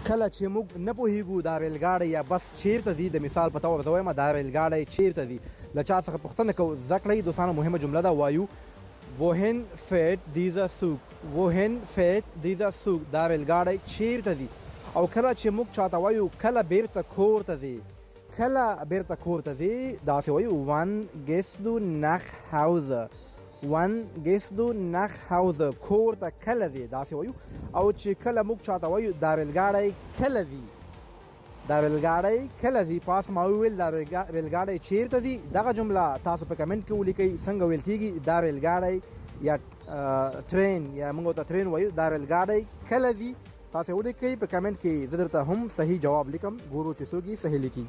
کله چې موږ نه پوهیږو دا ریلګاډی یا بس چیرته ځي، د مثال په طور زه وایم دا ریلګاډی چیرته ځي، له چا څخه پوښتنه کوو زده کړئ. دوستانو مهمه جمله ده، وایو wohin fährt dieser Zug، wohin fährt dieser Zug، دا ریلګاډی چیرته ځي. او کله چې موږ چاته وایو کله بیرته کور ته ځي، کله بیرته کور ته ځي، داسې وایو wann gehst du nach Hause، wann gehst du nach Hause، کور ته کله ځي داسې وایو. او چې کله موږ چاته وایو دا ریلګاډی کله ځي، دا ریلګاډی کله ځي، پاس ما وویل دا ریلګاډی چیرته ځي. دغه جمله تاسو په کمنټ کې ولیکئ څنګه ویل کېږي دا ریلګاډی یا ټرین، یا موږ ورته ټرین وایو، دا ریلګاډی کله ځي. تاسو ولیکئ په کمنټ کې، زه درته هم صحیح جواب لیکم، ګورو چې څوک یې صحیح لیکي.